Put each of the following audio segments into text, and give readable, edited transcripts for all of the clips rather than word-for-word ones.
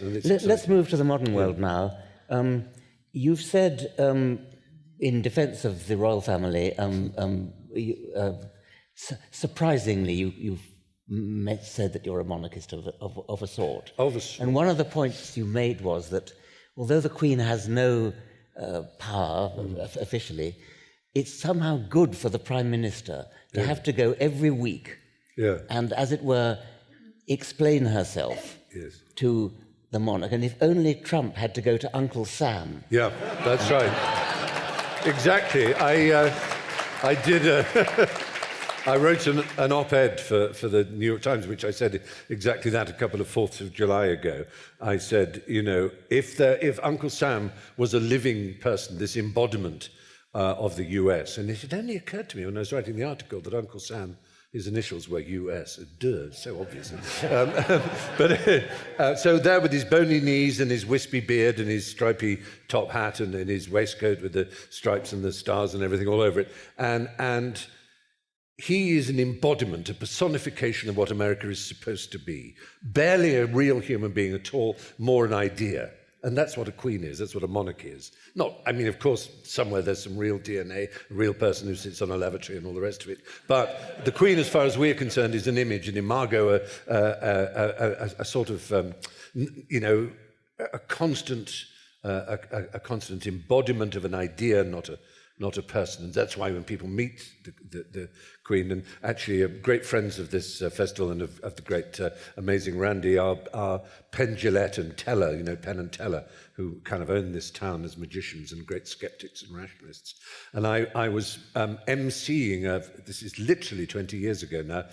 Let's move to the modern world now. You've said, in defense of the royal family, surprisingly, you've said that you're a monarchist of a sort. And one of the points you made was that although the Queen has no power officially, it's somehow good for the Prime Minister to have to go every week and, as it were, explain herself to the monarch. And if only Trump had to go to Uncle Sam. Yeah, that's right. Exactly. I did. I wrote an op-ed for the New York Times, which I said exactly that a couple of 4th of July ago. I said, you know, if Uncle Sam was a living person, this embodiment of the US, and it had only occurred to me when I was writing the article that Uncle Sam, his initials were US. Duh, so obvious. So there with his bony knees and his wispy beard and his stripy top hat and his waistcoat with the stripes and the stars and everything all over it, and he is an embodiment, a personification of what America is supposed to be. Barely a real human being at all, more an idea. And that's what a queen is, that's what a monarchy is. I mean, of course, somewhere there's some real DNA, a real person who sits on a lavatory and all the rest of it. But the queen, as far as we're concerned, is an image, an imago, a sort of, you know, a constant embodiment of an idea, not a person. And that's why when people meet the Queen, and actually great friends of this festival and of the great, amazing Randy are Penn Jillette and Teller, you know, Penn and Teller, who kind of own this town as magicians and great skeptics and rationalists. And I was emceeing, this is literally 20 years ago now,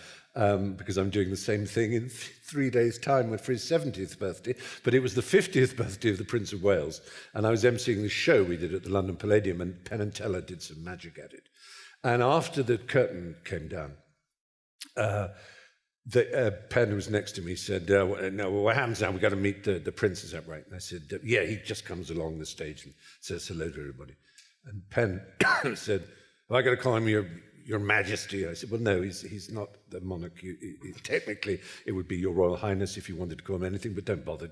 because I'm doing the same thing in 3 days' time for his 70th birthday, but it was the 50th birthday of the Prince of Wales, and I was emceeing the show we did at the London Palladium, and Penn and Teller did some magic at it. And after the curtain came down, Penn, who was next to me, said, no, what happens now? We've got to meet the prince, is that right? And I said, yeah, he just comes along the stage and says hello to everybody. And Penn said, well, I got to call him Your Majesty. I said, well, no, he's not the monarch. Technically, it would be Your Royal Highness if you wanted to call him anything, but don't bother.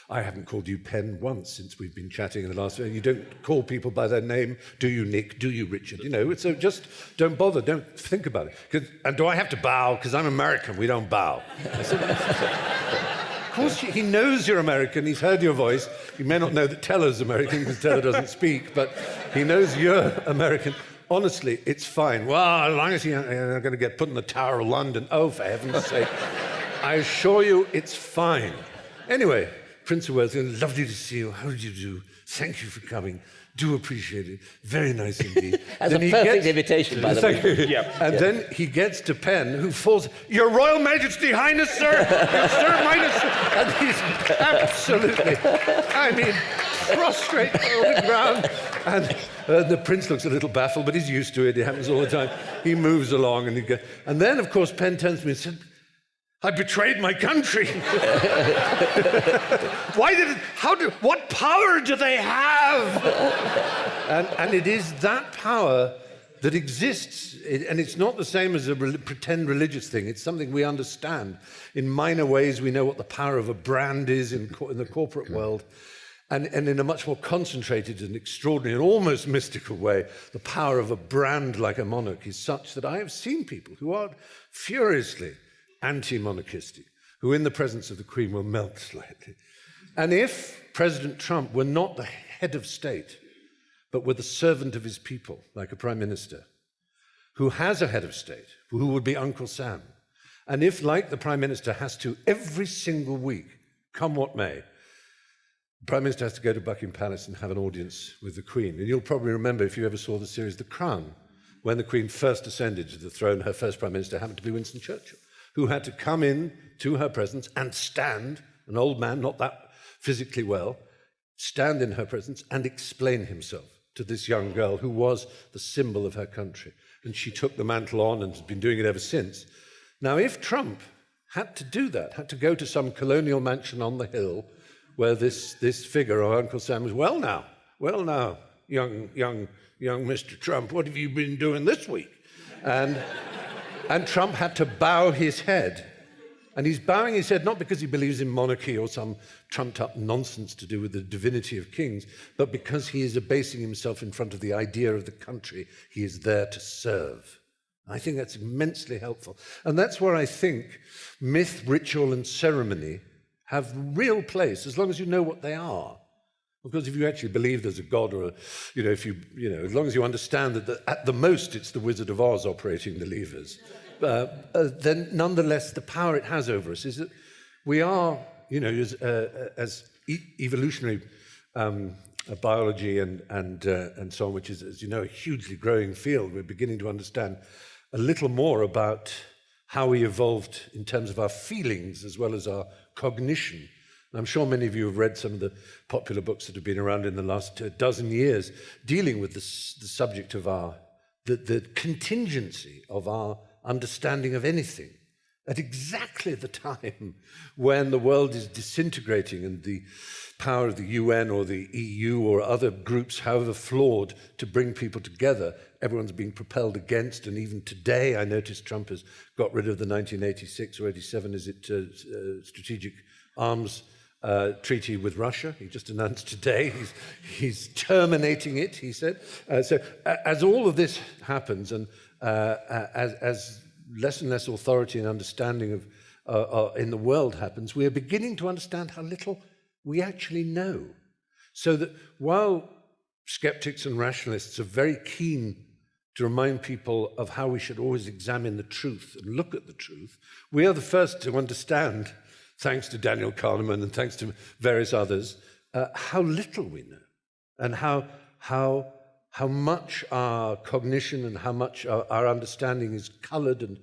I haven't called you Penn once since we've been chatting in the last. You don't call people by their name, do you, Nick? Do you, Richard? You know, so just don't bother. Don't think about it. And do I have to bow? Because I'm American. We don't bow. I said, of course, he knows you're American. He's heard your voice. You may not know that Teller's American because Teller doesn't speak, but he knows you're American. Honestly, it's fine. Well, as long as you're going to get put in the Tower of London, oh, for heaven's sake. I assure you, it's fine. Anyway, Prince of Wales, lovely to see you. How did you do? Thank you for coming. Do appreciate it. Very nice indeed. That's a perfect invitation, by the way. And then he gets to Penn, who falls, Your Royal Majesty, Highness, sir! Your Sir, Highness! And he's absolutely, I mean, prostrate on the ground. And the prince looks a little baffled, but he's used to it. It happens all the time. He moves along, and then, of course, Penn turns to me and said, I betrayed my country. What power do they have? And it is that power that exists, and it's not the same as a pretend religious thing. It's something we understand. In minor ways, we know what the power of a brand is in the corporate world. And in a much more concentrated and extraordinary and almost mystical way, the power of a brand like a monarch is such that I have seen people who are furiously anti-monarchistic, who in the presence of the Queen will melt slightly. And if President Trump were not the head of state, but were the servant of his people, like a prime minister, who has a head of state, who would be Uncle Sam, and if, like the prime minister, has to every single week, come what may, the Prime Minister has to go to Buckingham Palace and have an audience with the Queen. And you'll probably remember, if you ever saw the series The Crown, when the Queen first ascended to the throne, her first Prime Minister happened to be Winston Churchill, who had to come in to her presence and stand, an old man, not that physically well, stand in her presence and explain himself to this young girl who was the symbol of her country. And she took the mantle on and has been doing it ever since. Now, if Trump had to do that, had to go to some colonial mansion on the hill where this figure of Uncle Sam was, well now, young Mr. Trump, what have you been doing this week? And Trump had to bow his head And he's bowing his head not because he believes in monarchy or some trumped-up nonsense to do with the divinity of kings, but because he is abasing himself in front of the idea of the country he is there to serve. I think that's immensely helpful. And that's where I think myth, ritual, and ceremony have real place, as long as you know what they are. Because if you actually believe there's a God, or as long as you understand that at the most it's the Wizard of Oz operating the levers, then nonetheless the power it has over us is that we are, as evolutionary biology and so on, which is, as you know, a hugely growing field, we're beginning to understand a little more about how we evolved in terms of our feelings as well as our cognition. I'm sure many of you have read some of the popular books that have been around in the last dozen years dealing with the subject of the contingency of our understanding of anything at exactly the time when the world is disintegrating and the power of the UN or the EU or other groups, however flawed, to bring people together, everyone's being propelled against. And even today, I noticed Trump has got rid of the 1986 or 87, strategic arms treaty with Russia. He just announced today he's terminating it, he said. So as all of this happens, and as less and less authority and understanding of in the world happens, we are beginning to understand how little we actually know. So that while skeptics and rationalists are very keen to remind people of how we should always examine the truth and look at the truth, we are the first to understand, thanks to Daniel Kahneman and thanks to various others, how little we know, and how much our cognition and how much our understanding is colored and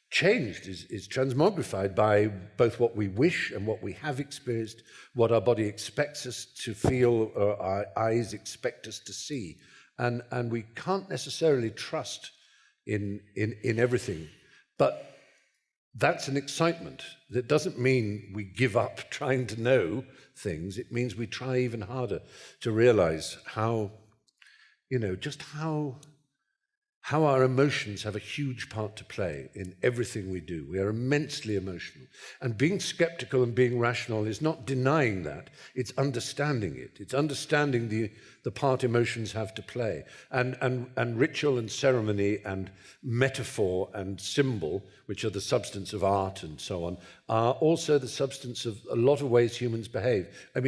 changed, is transmogrified by both what we wish and what we have experienced, what our body expects us to feel or our eyes expect us to see. And we can't necessarily trust in everything. But that's an excitement. That doesn't mean we give up trying to know things. It means we try even harder to realize how our emotions have a huge part to play in everything we do. We are immensely emotional. And being skeptical and being rational is not denying that, it's understanding it. It's understanding the part emotions have to play. And ritual and ceremony and metaphor and symbol, which are the substance of art and so on, are also the substance of a lot of ways humans behave. I mean,